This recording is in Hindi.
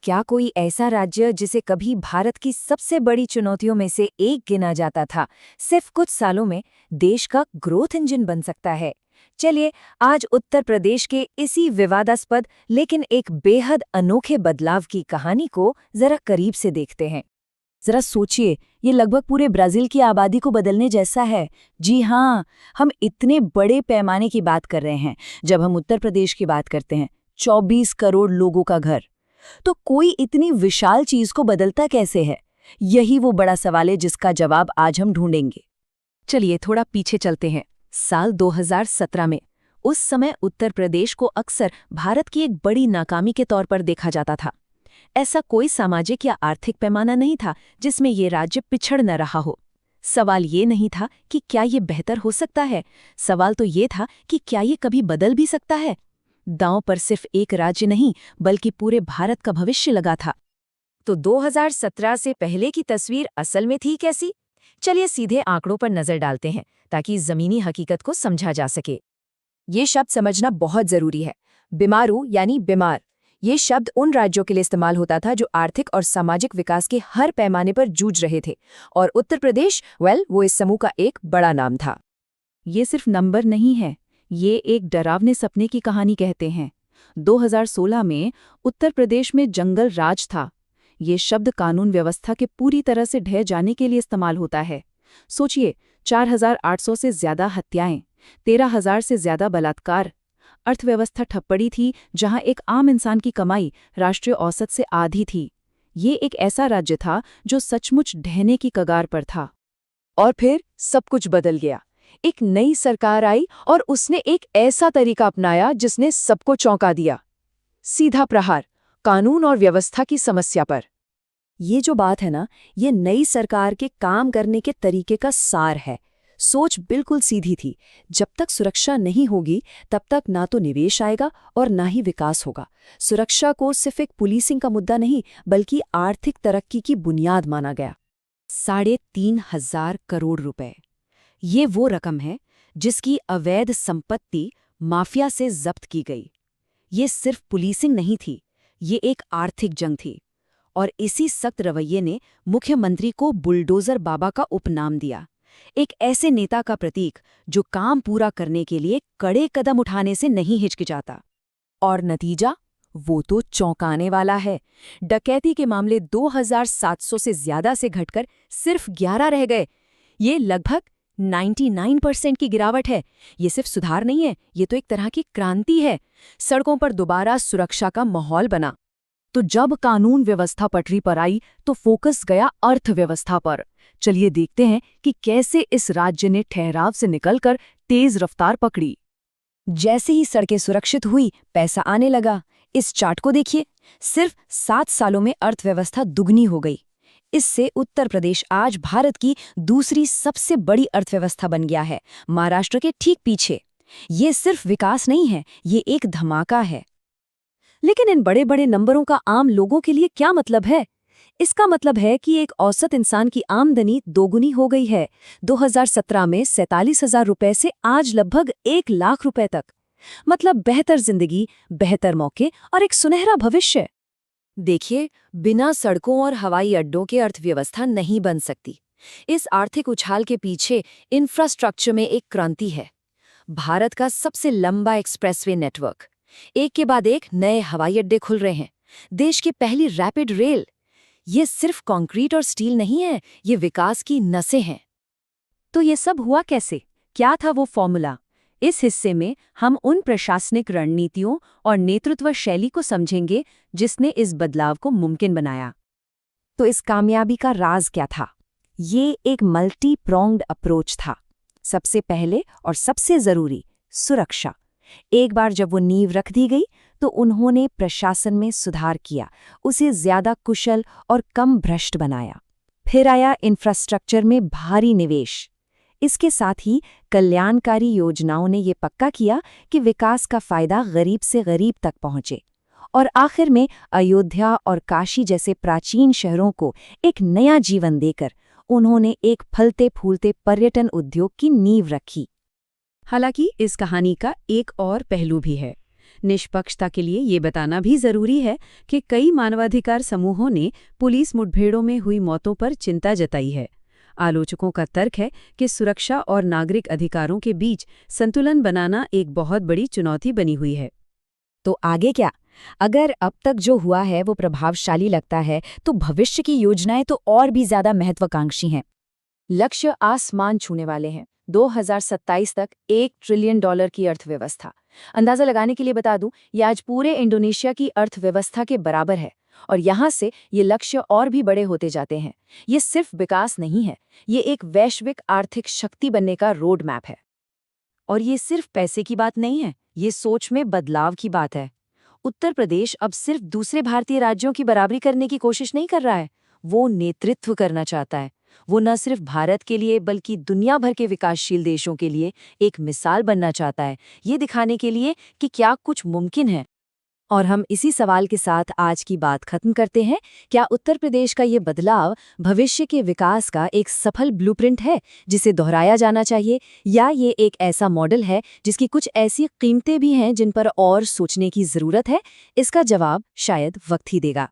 क्या कोई ऐसा राज्य जिसे कभी भारत की सबसे बड़ी चुनौतियों में से एक गिना जाता था, सिर्फ कुछ सालों में देश का ग्रोथ इंजन बन सकता है? चलिए आज उत्तर प्रदेश के इसी विवादास्पद लेकिन एक बेहद अनोखे बदलाव की कहानी को जरा करीब से देखते हैं। जरा सोचिए, ये लगभग पूरे ब्राजील की आबादी को बदलने जैसा है। जी हाँ, हम इतने बड़े पैमाने की बात कर रहे हैं। जब हम उत्तर प्रदेश की बात करते हैं, 24 करोड़ लोगों का घर, तो कोई इतनी विशाल चीज को बदलता कैसे है? यही वो बड़ा सवाल है जिसका जवाब आज हम ढूंढेंगे। चलिए थोड़ा पीछे चलते हैं, साल 2017 में। उस समय उत्तर प्रदेश को अक्सर भारत की एक बड़ी नाकामी के तौर पर देखा जाता था। ऐसा कोई सामाजिक या आर्थिक पैमाना नहीं था जिसमें ये राज्य पिछड़ न रहा हो। सवाल ये नहीं था कि क्या ये बेहतर हो सकता है, सवाल तो ये था कि क्या ये कभी बदल भी सकता है। दांव पर सिर्फ एक राज्य नहीं बल्कि पूरे भारत का भविष्य लगा था। तो 2017 से पहले की तस्वीर असल में थी कैसी? चलिए सीधे आंकड़ों पर नजर डालते हैं ताकि जमीनी हकीकत को समझा जा सके। ये शब्द समझना बहुत जरूरी है। बीमारू यानी बीमार, ये शब्द उन राज्यों के लिए इस्तेमाल होता था जो आर्थिक और सामाजिक विकास के हर पैमाने पर जूझ रहे थे, और उत्तर प्रदेश वो इस समूह का एक बड़ा नाम था। ये सिर्फ नंबर नहीं है, ये एक डरावने सपने की कहानी कहते हैं। 2016 में उत्तर प्रदेश में जंगल राज था। ये शब्द कानून व्यवस्था के पूरी तरह से ढह जाने के लिए इस्तेमाल होता है। सोचिए, 4,800 से ज्यादा हत्याएं, 13,000 से ज्यादा बलात्कार। अर्थव्यवस्था ठप्पड़ी थी जहां एक आम इंसान की कमाई राष्ट्रीय औसत से आधी थी। ये एक ऐसा राज्य था जो सचमुच ढहने की कगार पर था। और फिर सब कुछ बदल गया। एक नई सरकार आई और उसने एक ऐसा तरीका अपनाया जिसने सबको चौंका दिया। सीधा प्रहार कानून और व्यवस्था की समस्या पर। ये जो बात है ना, ये नई सरकार के काम करने के तरीके का सार है। सोच बिल्कुल सीधी थी। जब तक सुरक्षा नहीं होगी तब तक ना तो निवेश आएगा और ना ही विकास होगा। सुरक्षा को सिर्फ एक पुलिसिंग का मुद्दा नहीं बल्कि आर्थिक तरक्की की बुनियाद माना गया। 3,500 करोड़ रुपए, ये वो रकम है जिसकी अवैध संपत्ति माफिया से जब्त की गई। ये सिर्फ पुलिसिंग नहीं थी, ये एक आर्थिक जंग थी। और इसी सख्त रवैये ने मुख्यमंत्री को बुलडोजर बाबा का उपनाम दिया, एक ऐसे नेता का प्रतीक जो काम पूरा करने के लिए कड़े कदम उठाने से नहीं हिचकिचाता। और नतीजा वो तो चौंकाने वाला है। डकैती के मामले 2,700 से ज्यादा से घटकर सिर्फ 11 रह गए। ये लगभग 99% की गिरावट है। ये सिर्फ सुधार नहीं है, ये तो एक तरह की क्रांति है। सड़कों पर दोबारा सुरक्षा का माहौल बना। तो जब कानून व्यवस्था पटरी पर आई तो फोकस गया अर्थव्यवस्था पर। चलिए देखते हैं कि कैसे इस राज्य ने ठहराव से निकलकर तेज रफ्तार पकड़ी। जैसे ही सड़कें सुरक्षित हुई, पैसा आने लगा। इस चार्ट को देखिए, सिर्फ 7 सालों में अर्थव्यवस्था दुगनी हो गई। इससे उत्तर प्रदेश आज भारत की दूसरी सबसे बड़ी अर्थव्यवस्था बन गया है, महाराष्ट्र के ठीक पीछे। ये सिर्फ विकास नहीं है, ये एक धमाका है। लेकिन इन बड़े बड़े नंबरों का आम लोगों के लिए क्या मतलब है? इसका मतलब है कि एक औसत इंसान की आमदनी दोगुनी हो गई है। 2017 में 47,000 रुपए से आज लगभग 1 लाख रुपए तक। मतलब बेहतर जिंदगी, बेहतर मौके और एक सुनहरा भविष्य। देखिए, बिना सड़कों और हवाई अड्डों के अर्थव्यवस्था नहीं बन सकती। इस आर्थिक उछाल के पीछे इंफ्रास्ट्रक्चर में एक क्रांति है। भारत का सबसे लंबा एक्सप्रेसवे नेटवर्क, एक के बाद एक नए हवाई अड्डे खुल रहे हैं। देश की पहली रैपिड रेल। ये सिर्फ कंक्रीट और स्टील नहीं है, ये विकास की नसें हैं। तो ये सब हुआ कैसे? क्या था वो फॉर्मूला? इस हिस्से में हम उन प्रशासनिक रणनीतियों और नेतृत्व शैली को समझेंगे जिसने इस बदलाव को मुमकिन बनाया। तो इस कामयाबी का राज क्या था? ये एक मल्टी प्रोंग्ड अप्रोच था। सबसे पहले और सबसे जरूरी, सुरक्षा। एक बार जब वो नींव रख दी गई तो उन्होंने प्रशासन में सुधार किया, उसे ज्यादा कुशल और कम भ्रष्ट बनाया। फिर आया इंफ्रास्ट्रक्चर में भारी निवेश। इसके साथ ही कल्याणकारी योजनाओं ने ये पक्का किया कि विकास का फायदा गरीब से गरीब तक पहुंचे। और आखिर में अयोध्या और काशी जैसे प्राचीन शहरों को एक नया जीवन देकर उन्होंने एक फलते फूलते पर्यटन उद्योग की नींव रखी। हालांकि इस कहानी का एक और पहलू भी है। निष्पक्षता के लिए ये बताना भी जरूरी है कि कई मानवाधिकार समूहों ने पुलिस मुठभेड़ों में हुई मौतों पर चिंता जताई है। आलोचकों का तर्क है कि सुरक्षा और नागरिक अधिकारों के बीच संतुलन बनाना एक बहुत बड़ी चुनौती बनी हुई है। तो आगे क्या? अगर अब तक जो हुआ है वो प्रभावशाली लगता है, तो भविष्य की योजनाएं तो और भी ज्यादा महत्वाकांक्षी हैं। लक्ष्य आसमान छूने वाले हैं। 2027 तक $1 ट्रिलियन की अर्थव्यवस्था। अंदाजा लगाने के लिए बता दूं, ये आज पूरे इंडोनेशिया की अर्थव्यवस्था के बराबर है। और यहाँ से ये लक्ष्य और भी बड़े होते जाते हैं। ये सिर्फ विकास नहीं है, ये एक वैश्विक आर्थिक शक्ति बनने का रोड मैप है। और ये सिर्फ पैसे की बात नहीं है, ये सोच में बदलाव की बात है। उत्तर प्रदेश अब सिर्फ दूसरे भारतीय राज्यों की बराबरी करने की कोशिश नहीं कर रहा है, वो नेतृत्व करना चाहता है। वो न सिर्फ भारत के लिए बल्कि दुनिया भर के विकासशील देशों के लिए एक मिसाल बनना चाहता है, ये दिखाने के लिए कि क्या कुछ मुमकिन है। और हम इसी सवाल के साथ आज की बात खत्म करते हैं। क्या उत्तर प्रदेश का ये बदलाव भविष्य के विकास का एक सफल ब्लूप्रिंट है जिसे दोहराया जाना चाहिए, या ये एक ऐसा मॉडल है जिसकी कुछ ऐसी कीमतें भी हैं जिन पर और सोचने की जरूरत है? इसका जवाब शायद वक्त ही देगा।